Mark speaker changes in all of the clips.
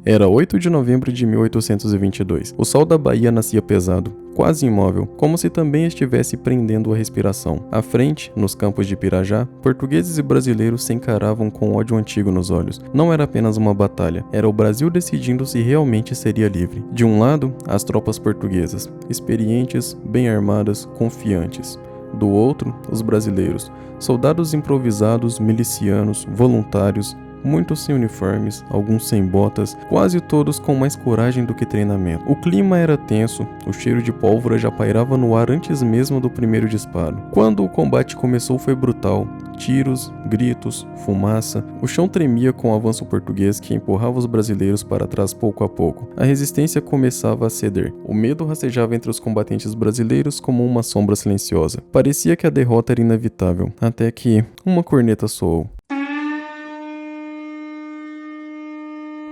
Speaker 1: Era 8 de novembro de 1822. O sol da Bahia nascia pesado, quase imóvel, como se também estivesse prendendo a respiração. À frente, nos campos de Pirajá, portugueses e brasileiros se encaravam com ódio antigo nos olhos. Não era apenas uma batalha, era o Brasil decidindo se realmente seria livre. De um lado, as tropas portuguesas, experientes, bem armadas, confiantes. Do outro, os brasileiros, soldados improvisados, milicianos, voluntários, muitos sem uniformes, alguns sem botas, quase todos com mais coragem do que treinamento. O clima era tenso, o cheiro de pólvora já pairava no ar antes mesmo do primeiro disparo. Quando o combate começou foi brutal. Tiros, gritos, fumaça, o chão tremia com o avanço português que empurrava os brasileiros para trás pouco a pouco. A resistência começava a ceder. O medo rastejava entre os combatentes brasileiros como uma sombra silenciosa. Parecia que a derrota era inevitável, até que uma corneta soou.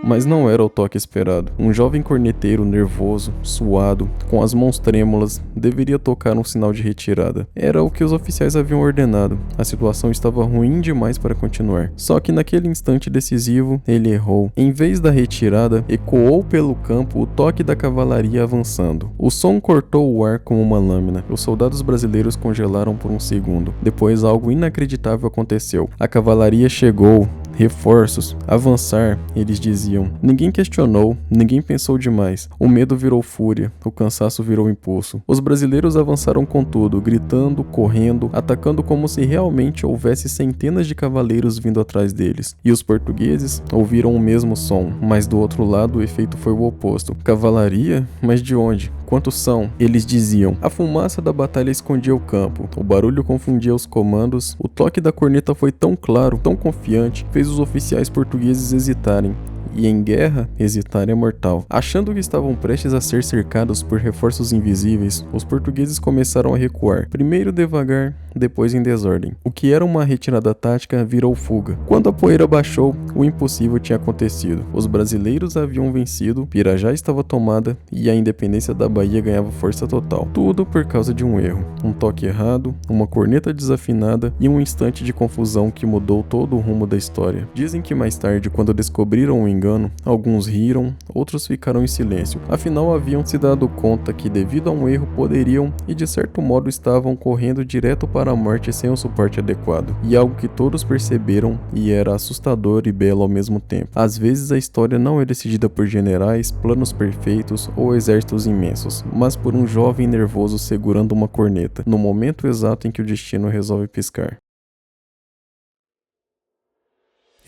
Speaker 1: Mas não era o toque esperado. Um jovem corneteiro nervoso, suado, com as mãos trêmulas, deveria tocar um sinal de retirada. Era o que os oficiais haviam ordenado. A situação estava ruim demais para continuar. Só que naquele instante decisivo, ele errou. Em vez da retirada, ecoou pelo campo o toque da cavalaria avançando. O som cortou o ar como uma lâmina. Os soldados brasileiros congelaram por um segundo. Depois algo inacreditável aconteceu. A cavalaria chegou. Reforços, avançar, eles diziam. Ninguém questionou, ninguém pensou demais. O medo virou fúria, o cansaço virou impulso. Os brasileiros avançaram com tudo, gritando, correndo, atacando como se realmente houvesse centenas de cavaleiros vindo atrás deles. E os portugueses ouviram o mesmo som, mas do outro lado o efeito foi o oposto. Cavalaria? Mas de onde? Quantos são? Eles diziam. A fumaça da batalha escondia o campo, o barulho confundia os comandos, o toque da corneta foi tão claro, tão confiante, fez os oficiais portugueses hesitarem. E em guerra, hesitar é mortal. Achando que estavam prestes a ser cercados por reforços invisíveis, os portugueses começaram a recuar, primeiro devagar, depois em desordem. O que era uma retirada tática virou fuga. Quando a poeira baixou, o impossível tinha acontecido. Os brasileiros haviam vencido, Pirajá estava tomada e a independência da Bahia ganhava força total. Tudo por causa de um erro. Um toque errado, uma corneta desafinada e um instante de confusão que mudou todo o rumo da história. Dizem que mais tarde, quando descobriram o engano, alguns riram, outros ficaram em silêncio. Afinal, haviam se dado conta que devido a um erro poderiam e de certo modo estavam correndo direto para a morte sem o suporte adequado. E algo que todos perceberam e era assustador e belo ao mesmo tempo. Às vezes a história não é decidida por generais, planos perfeitos ou exércitos imensos, mas por um jovem nervoso segurando uma corneta, no momento exato em que o destino resolve piscar.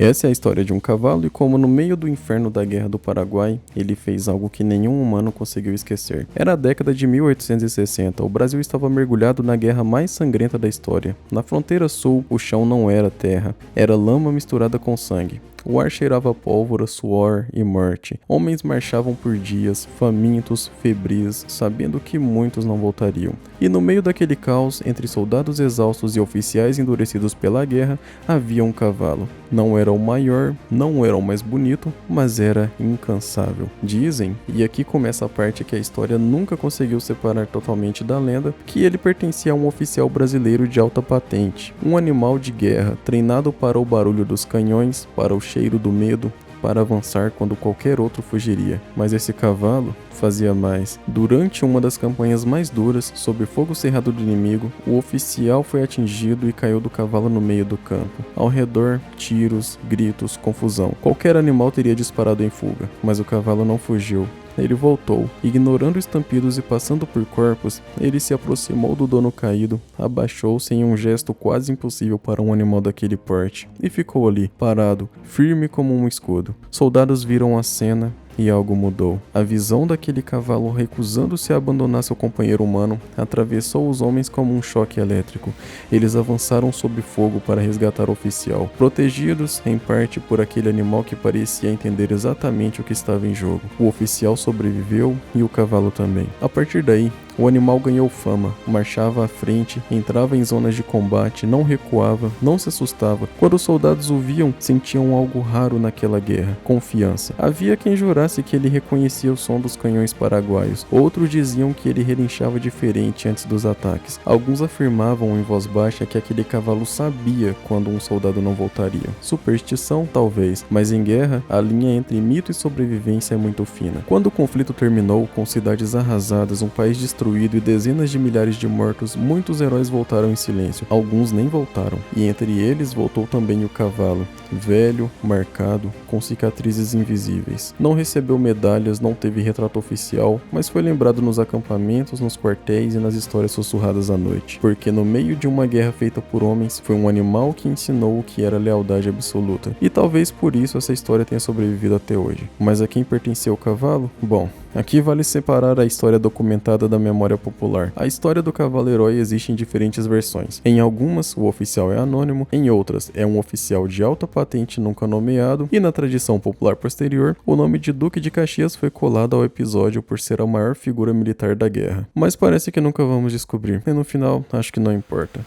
Speaker 1: Essa é a história de um cavalo e como no meio do inferno da Guerra do Paraguai, ele fez algo que nenhum humano conseguiu esquecer. Era a década de 1860, o Brasil estava mergulhado na guerra mais sangrenta da história. Na fronteira sul, o chão não era terra, era lama misturada com sangue. O ar cheirava pólvora, suor e morte. Homens marchavam por dias, famintos, febris, sabendo que muitos não voltariam. E no meio daquele caos, entre soldados exaustos e oficiais endurecidos pela guerra, havia um cavalo. Não era o maior, não era o mais bonito, mas era incansável. Dizem, e aqui começa a parte que a história nunca conseguiu separar totalmente da lenda, que ele pertencia a um oficial brasileiro de alta patente. Um animal de guerra, treinado para o barulho dos canhões, para o cheiro do medo, para avançar quando qualquer outro fugiria. Mas esse cavalo fazia mais. Durante uma das campanhas mais duras, sob fogo cerrado do inimigo, o oficial foi atingido e caiu do cavalo no meio do campo. Ao redor, tiros, gritos, confusão. Qualquer animal teria disparado em fuga, mas o cavalo não fugiu. Ele voltou. Ignorando estampidos e passando por corpos, ele se aproximou do dono caído, abaixou-se em um gesto quase impossível para um animal daquele porte, e ficou ali, parado, firme como um escudo. Soldados viram a cena e algo mudou. A visão daquele cavalo recusando-se a abandonar seu companheiro humano atravessou os homens como um choque elétrico. Eles avançaram sob fogo para resgatar o oficial, protegidos em parte por aquele animal que parecia entender exatamente o que estava em jogo. O oficial sobreviveu e o cavalo também. A partir daí, O animal ganhou fama, marchava à frente, entrava em zonas de combate, não recuava, não se assustava. Quando os soldados o viam, sentiam algo raro naquela guerra: confiança. Havia quem jurasse que ele reconhecia o som dos canhões paraguaios. Outros diziam que ele relinchava diferente antes dos ataques. Alguns afirmavam em voz baixa que aquele cavalo sabia quando um soldado não voltaria. Superstição, talvez, mas em guerra, a linha entre mito e sobrevivência é muito fina. Quando o conflito terminou, com cidades arrasadas, um país destruído e dezenas de milhares de mortos, muitos heróis voltaram em silêncio. Alguns nem voltaram. E entre eles voltou também o cavalo, velho, marcado, com cicatrizes invisíveis. Não recebeu medalhas, não teve retrato oficial, mas foi lembrado nos acampamentos, nos quartéis e nas histórias sussurradas à noite. Porque no meio de uma guerra feita por homens, foi um animal que ensinou o que era lealdade absoluta. E talvez por isso essa história tenha sobrevivido até hoje. Mas a quem pertencia o cavalo? Bom, aqui vale separar a história documentada da memória popular. A história do cavalo herói existe em diferentes versões. Em algumas, o oficial é anônimo, em outras, é um oficial de alta patente nunca nomeado, e na tradição popular posterior, o nome de Duque de Caxias foi colado ao episódio por ser a maior figura militar da guerra. Mas parece que nunca vamos descobrir, e no final, acho que não importa.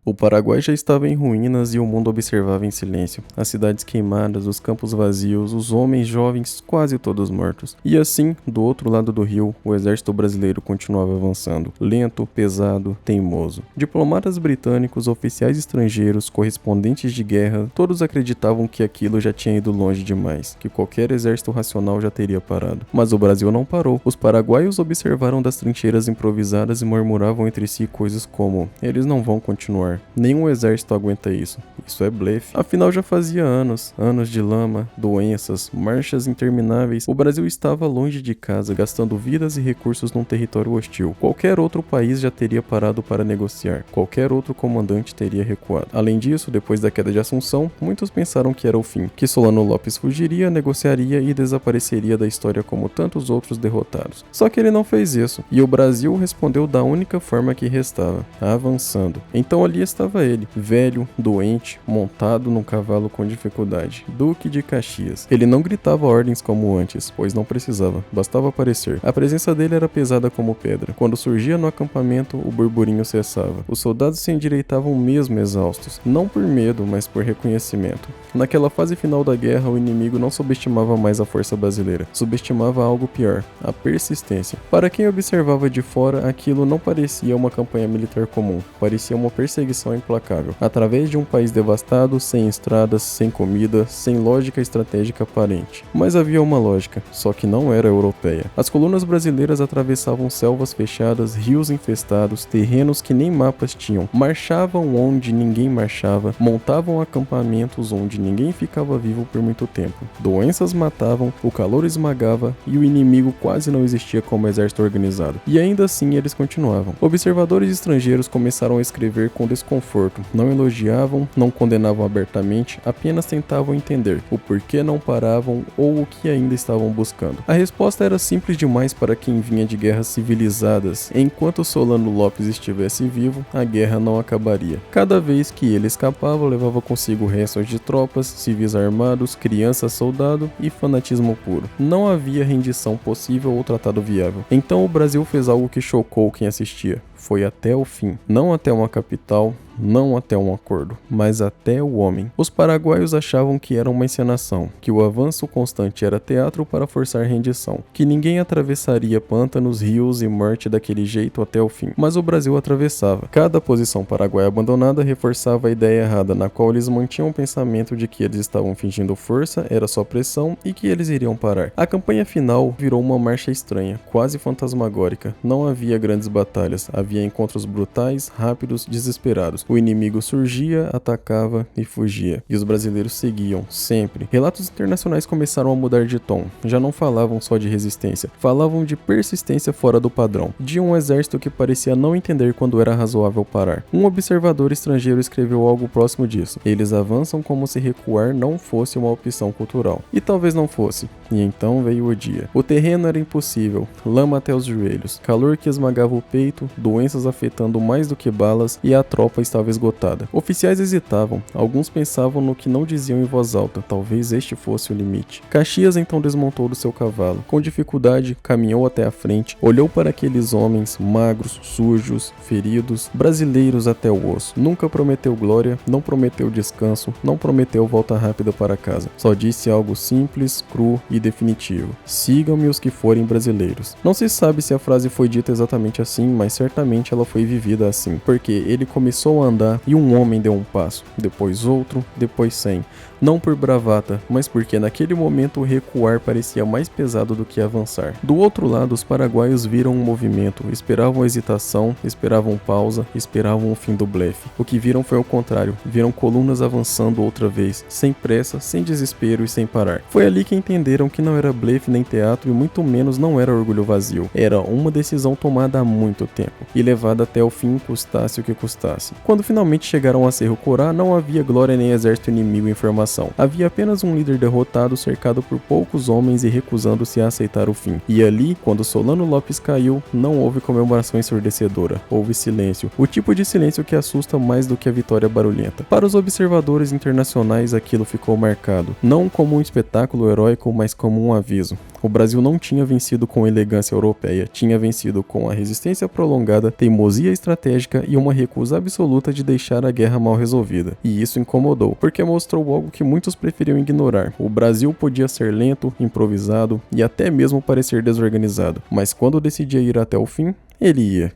Speaker 1: O Paraguai já estava em ruínas e o mundo observava em silêncio. As cidades queimadas, os campos vazios, os homens jovens quase todos mortos. E assim, do outro lado do rio, o exército brasileiro continuava avançando. Lento, pesado, teimoso. Diplomatas britânicos, oficiais estrangeiros, correspondentes de guerra, todos acreditavam que aquilo já tinha ido longe demais, que qualquer exército racional já teria parado. Mas o Brasil não parou. Os paraguaios observaram das trincheiras improvisadas e murmuravam entre si coisas como: eles não vão continuar. Nenhum exército aguenta isso. Isso é blefe. Afinal, já fazia anos de lama, doenças, marchas intermináveis. O Brasil estava longe de casa, gastando vidas e recursos num território hostil. Qualquer outro país já teria parado para negociar. Qualquer outro comandante teria recuado. Além disso, depois da queda de Assunção, muitos pensaram que era o fim, que Solano Lopes fugiria, negociaria e desapareceria da história como tantos outros derrotados. Só que ele não fez isso, e o Brasil respondeu da única forma que restava: avançando. Então ali estava ele, velho, doente, montado num cavalo com dificuldade, Duque de Caxias. Ele não gritava ordens como antes, pois não precisava, bastava aparecer. A presença dele era pesada como pedra. Quando surgia no acampamento, o burburinho cessava. Os soldados se endireitavam mesmo exaustos, não por medo, mas por reconhecimento. Naquela fase final da guerra, o inimigo não subestimava mais a força brasileira, subestimava algo pior, a persistência. Para quem observava de fora, aquilo não parecia uma campanha militar comum, parecia uma perseguição implacável. Através de um país devastado, sem estradas, sem comida, sem lógica estratégica aparente. Mas havia uma lógica, só que não era europeia. As colunas brasileiras atravessavam selvas fechadas, rios infestados, terrenos que nem mapas tinham, marchavam onde ninguém marchava, montavam acampamentos onde ninguém ficava vivo por muito tempo. Doenças matavam, o calor esmagava e o inimigo quase não existia como exército organizado. E ainda assim eles continuavam. Observadores estrangeiros começaram a escrever com desconforto, não elogiavam, não condenavam abertamente, apenas tentavam entender o porquê não paravam ou o que ainda estavam buscando. A resposta era simples demais para quem vinha de guerras civilizadas. Enquanto Solano Lopes estivesse vivo, a guerra não acabaria. Cada vez que ele escapava, levava consigo restos de tropas, civis armados, crianças soldado e fanatismo puro. Não havia rendição possível ou tratado viável. Então o Brasil fez algo que chocou quem assistia. Foi até o fim, não até uma capital, não até um acordo, mas até o homem. Os paraguaios achavam que era uma encenação, que o avanço constante era teatro para forçar rendição, que ninguém atravessaria pântanos, rios e morte daquele jeito até o fim. Mas o Brasil atravessava. Cada posição paraguaia abandonada reforçava a ideia errada, na qual eles mantinham o pensamento de que eles estavam fingindo força, era só pressão e que eles iriam parar. A campanha final virou uma marcha estranha, quase fantasmagórica. Não havia grandes batalhas, havia encontros brutais, rápidos, desesperados. O inimigo surgia, atacava e fugia. E os brasileiros seguiam, sempre. Relatos internacionais começaram a mudar de tom. Já não falavam só de resistência, falavam de persistência fora do padrão. De um exército que parecia não entender quando era razoável parar. Um observador estrangeiro escreveu algo próximo disso. Eles avançam como se recuar não fosse uma opção cultural. E talvez não fosse. E então veio o dia. O terreno era impossível, lama até os joelhos, calor que esmagava o peito, doenças afetando mais do que balas e a tropa estava esgotada. Oficiais hesitavam, alguns pensavam no que não diziam em voz alta, talvez este fosse o limite. Caxias então desmontou do seu cavalo. Com dificuldade, caminhou até a frente, olhou para aqueles homens magros, sujos, feridos, brasileiros até o osso. Nunca prometeu glória, não prometeu descanso, não prometeu volta rápida para casa. Só disse algo simples, cru e definitivo. Sigam-me os que forem brasileiros. Não se sabe se a frase foi dita exatamente assim, mas certamente ela foi vivida assim, porque ele começou a andar e um homem deu um passo, depois outro, depois 100. Não por bravata, mas porque naquele momento recuar parecia mais pesado do que avançar. Do outro lado, os paraguaios viram um movimento, esperavam hesitação, esperavam pausa, esperavam o fim do blefe. O que viram foi o contrário, viram colunas avançando outra vez, sem pressa, sem desespero e sem parar. Foi ali que entenderam que não era blefe nem teatro e muito menos não era orgulho vazio. Era uma decisão tomada há muito tempo e levada até o fim, custasse o que custasse. Quando finalmente chegaram a Cerro Corá, não havia glória nem exército inimigo em formação. Havia apenas um líder derrotado, cercado por poucos homens e recusando-se a aceitar o fim. E ali, quando Solano Lopes caiu, não houve comemoração ensurdecedora, houve silêncio. O tipo de silêncio que assusta mais do que a vitória barulhenta. Para os observadores internacionais, aquilo ficou marcado, não como um espetáculo heróico, mas como um aviso. O Brasil não tinha vencido com elegância europeia, tinha vencido com a resistência prolongada, teimosia estratégica e uma recusa absoluta de deixar a guerra mal resolvida. E isso incomodou, porque mostrou algo que muitos preferiam ignorar. O Brasil podia ser lento, improvisado e até mesmo parecer desorganizado, mas quando decidia ir até o fim, ele ia.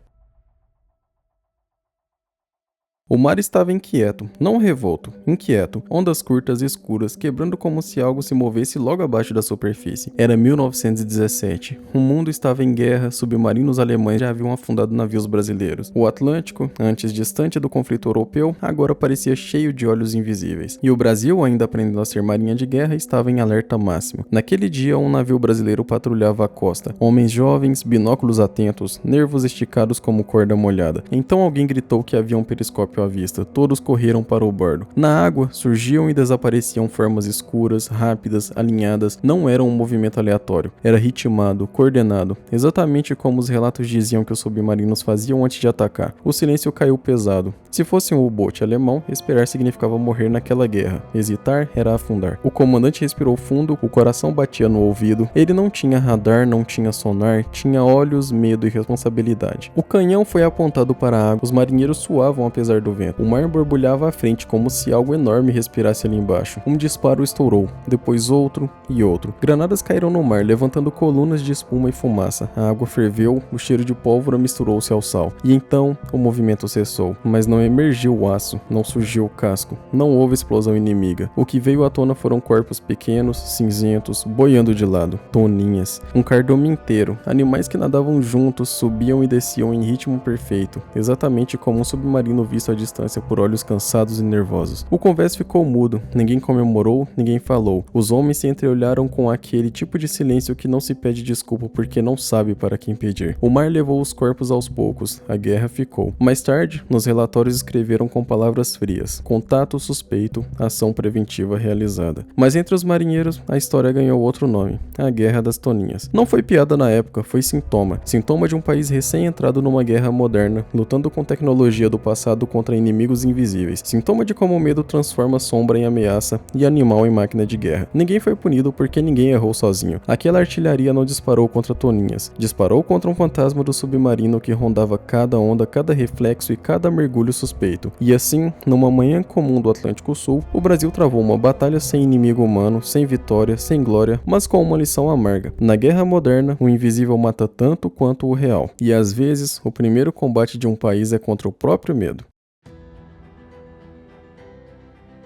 Speaker 1: O mar estava inquieto, não revolto, inquieto, ondas curtas e escuras quebrando como se algo se movesse logo abaixo da superfície. Era 1917. O mundo estava em guerra, submarinos alemães já haviam afundado navios brasileiros. O Atlântico, antes distante do conflito europeu, agora parecia cheio de olhos invisíveis. E o Brasil, ainda aprendendo a ser marinha de guerra, estava em alerta máximo. Naquele dia, um navio brasileiro patrulhava a costa. Homens jovens, binóculos atentos, nervos esticados como corda molhada. Então alguém gritou que havia um periscópio à vista. Todos correram para o bordo. Na água, surgiam e desapareciam formas escuras, rápidas, alinhadas. Não era um movimento aleatório. Era ritmado, coordenado, exatamente como os relatos diziam que os submarinos faziam antes de atacar. O silêncio caiu pesado. Se fosse um U-boat alemão, esperar significava morrer naquela guerra. Hesitar era afundar. O comandante respirou fundo, o coração batia no ouvido. Ele não tinha radar, não tinha sonar, tinha olhos, medo e responsabilidade. O canhão foi apontado para a água. Os marinheiros suavam apesar do vento. O mar borbulhava à frente como se algo enorme respirasse ali embaixo. Um disparo estourou, depois outro e outro. Granadas caíram no mar, levantando colunas de espuma e fumaça. A água ferveu, o cheiro de pólvora misturou-se ao sal. E então, o movimento cessou. Mas não emergiu o aço, não surgiu o casco. Não houve explosão inimiga. O que veio à tona foram corpos pequenos, cinzentos, boiando de lado. Toninhas. Um cardume inteiro. Animais que nadavam juntos, subiam e desciam em ritmo perfeito. Exatamente como um submarino visto à distância por olhos cansados e nervosos. O convés ficou mudo. Ninguém comemorou, ninguém falou. Os homens se entreolharam com aquele tipo de silêncio que não se pede desculpa porque não sabe para quem pedir. O mar levou os corpos aos poucos. A guerra ficou. Mais tarde, nos relatórios escreveram com palavras frias: contato suspeito, ação preventiva realizada. Mas entre os marinheiros, a história ganhou outro nome: a Guerra das Toninhas. Não foi piada na época, foi sintoma. Sintoma de um país recém-entrado numa guerra moderna, lutando com tecnologia do passado contra inimigos invisíveis. Sintoma de como o medo transforma sombra em ameaça e animal em máquina de guerra. Ninguém foi punido porque ninguém errou sozinho. Aquela artilharia não disparou contra Toninhas. Disparou contra um fantasma do submarino que rondava cada onda, cada reflexo e cada mergulho suspeito. E assim, numa manhã comum do Atlântico Sul, o Brasil travou uma batalha sem inimigo humano, sem vitória, sem glória, mas com uma lição amarga. Na guerra moderna, o invisível mata tanto quanto o real. E às vezes, o primeiro combate de um país é contra o próprio medo.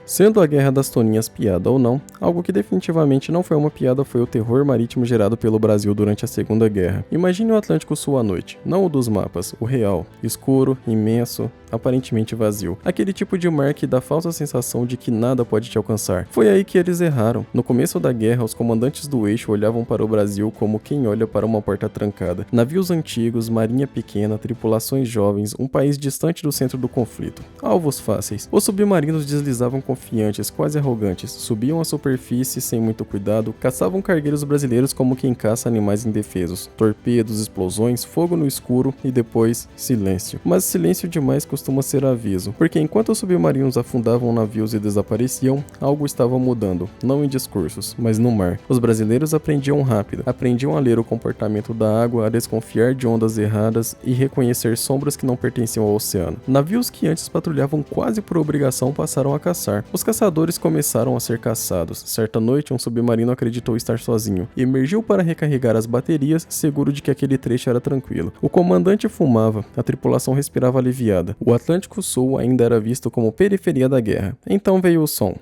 Speaker 1: Sendo a Guerra das Toninhas piada ou não, algo que definitivamente não foi uma piada foi o terror marítimo gerado pelo Brasil durante a Segunda Guerra. Imagine o Atlântico Sul à noite, não o dos mapas, o real, escuro, imenso, aparentemente vazio. Aquele tipo de mar que dá falsa sensação de que nada pode te alcançar. Foi aí que eles erraram. No começo da guerra, os comandantes do eixo olhavam para o Brasil como quem olha para uma porta trancada. Navios antigos, marinha pequena, tripulações jovens, um país distante do centro do conflito. Alvos fáceis. Os submarinos deslizavam com confiantes, quase arrogantes, subiam à superfície sem muito cuidado, caçavam cargueiros brasileiros como quem caça animais indefesos. Torpedos, explosões, fogo no escuro e depois silêncio. Mas silêncio demais costuma ser aviso, porque enquanto os submarinos afundavam navios e desapareciam, algo estava mudando, não em discursos, mas no mar. Os brasileiros aprendiam rápido, aprendiam a ler o comportamento da água, a desconfiar de ondas erradas e reconhecer sombras que não pertenciam ao oceano. Navios que antes patrulhavam quase por obrigação passaram a caçar. Os caçadores começaram a ser caçados. Certa noite, um submarino acreditou estar sozinho e emergiu para recarregar as baterias, seguro de que aquele trecho era tranquilo. O comandante fumava, a tripulação respirava aliviada. O Atlântico Sul ainda era visto como periferia da guerra. Então veio o som.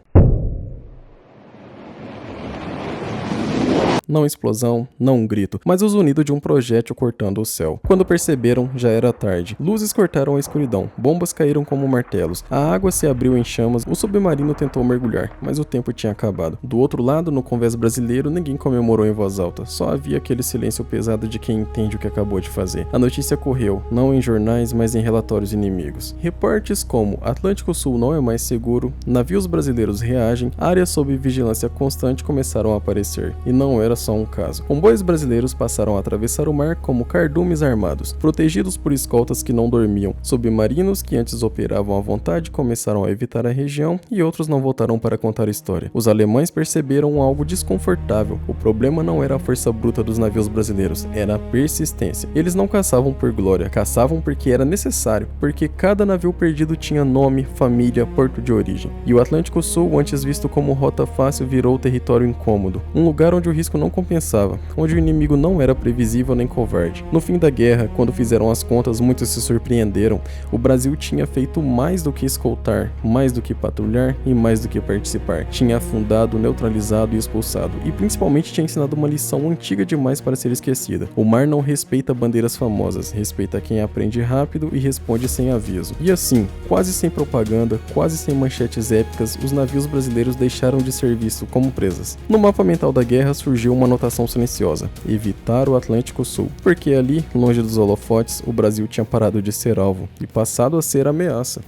Speaker 1: Não explosão, não um grito, mas o zunido de um projétil cortando o céu. Quando perceberam, já era tarde. Luzes cortaram a escuridão, bombas caíram como martelos, a água se abriu em chamas, o submarino tentou mergulhar, mas o tempo tinha acabado. Do outro lado, no convés brasileiro, ninguém comemorou em voz alta, só havia aquele silêncio pesado de quem entende o que acabou de fazer. A notícia correu, não em jornais, mas em relatórios inimigos. Reportes como Atlântico Sul não é mais seguro, navios brasileiros reagem, áreas sob vigilância constante começaram a aparecer, e não era só um caso. Comboios brasileiros passaram a atravessar o mar como cardumes armados, protegidos por escoltas que não dormiam. Submarinos que antes operavam à vontade começaram a evitar a região e outros não voltaram para contar a história. Os alemães perceberam algo desconfortável. O problema não era a força bruta dos navios brasileiros, era a persistência. Eles não caçavam por glória, caçavam porque era necessário, porque cada navio perdido tinha nome, família, porto de origem. E o Atlântico Sul, antes visto como rota fácil, virou território incômodo, um lugar onde o risco não compensava, onde o inimigo não era previsível nem covarde. No fim da guerra, quando fizeram as contas, muitos se surpreenderam. O Brasil tinha feito mais do que escoltar, mais do que patrulhar e mais do que participar. Tinha afundado, neutralizado e expulsado, e principalmente tinha ensinado uma lição antiga demais para ser esquecida. O mar não respeita bandeiras famosas, respeita quem aprende rápido e responde sem aviso. E assim, quase sem propaganda, quase sem manchetes épicas, os navios brasileiros deixaram de ser vistos como presas. No mapa mental da guerra surgiu uma anotação silenciosa: evitar o Atlântico Sul, porque ali, longe dos holofotes, o Brasil tinha parado de ser alvo e passado a ser ameaça.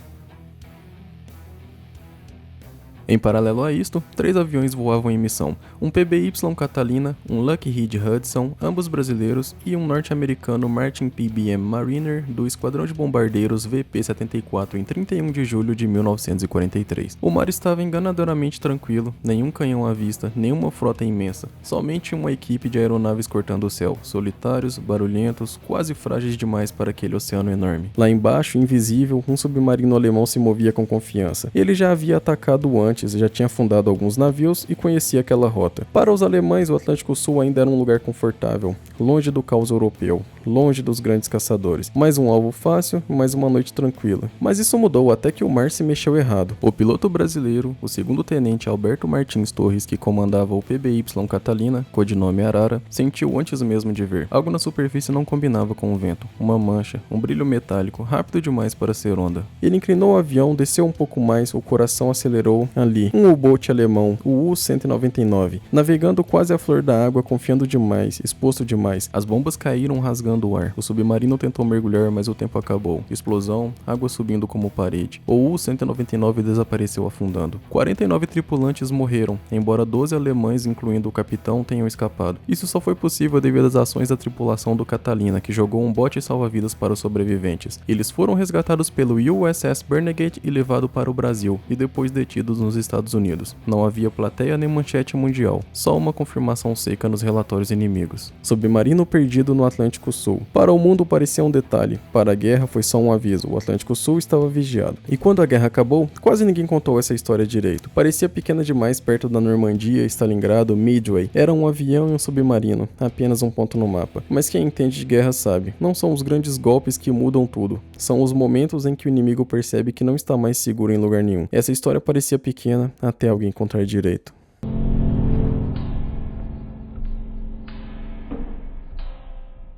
Speaker 1: Em paralelo a isto, 3 aviões voavam em missão, um PBY Catalina, um Lockheed Hudson, ambos brasileiros, e um norte-americano Martin PBM Mariner do Esquadrão de Bombardeiros VP-74 em 31 de julho de 1943. O mar estava enganadoramente tranquilo, nenhum canhão à vista, nenhuma frota imensa, somente uma equipe de aeronaves cortando o céu, solitários, barulhentos, quase frágeis demais para aquele oceano enorme. Lá embaixo, invisível, um submarino alemão se movia com confiança. Ele já havia atacado antes, já tinha afundado alguns navios e conhecia aquela rota. Para os alemães, o Atlântico Sul ainda era um lugar confortável, longe do caos europeu, longe dos grandes caçadores. Mais um alvo fácil, mais uma noite tranquila. Mas isso mudou até que o mar se mexeu errado. O piloto brasileiro, o segundo-tenente Alberto Martins Torres, que comandava o PBY Catalina, codinome Arara, sentiu antes mesmo de ver. Algo na superfície não combinava com o vento. Uma mancha, um brilho metálico, rápido demais para ser onda. Ele inclinou o avião, desceu um pouco mais, o coração acelerou. Ali, um U-boat alemão, o U-199, navegando quase à flor da água, confiando demais, exposto demais. As bombas caíram rasgando o ar. O submarino tentou mergulhar, mas o tempo acabou. Explosão, água subindo como parede. O U-199 desapareceu afundando. 49 tripulantes morreram, embora 12 alemães, incluindo o capitão, tenham escapado. Isso só foi possível devido às ações da tripulação do Catalina, que jogou um bote salva-vidas para os sobreviventes. Eles foram resgatados pelo USS Bernegate e levados para o Brasil, e depois detidos nos Estados Unidos. Não havia plateia nem manchete mundial, só uma confirmação seca nos relatórios inimigos. Submarino perdido no Atlântico Sul. Para o mundo parecia um detalhe, para a guerra foi só um aviso, o Atlântico Sul estava vigiado. E quando a guerra acabou, quase ninguém contou essa história direito. Parecia pequena demais perto da Normandia, Stalingrado, Midway. Era um avião e um submarino, apenas um ponto no mapa. Mas quem entende de guerra sabe, não são os grandes golpes que mudam tudo, são os momentos em que o inimigo percebe que não está mais seguro em lugar nenhum. Essa história parecia pequena até alguém contar direito.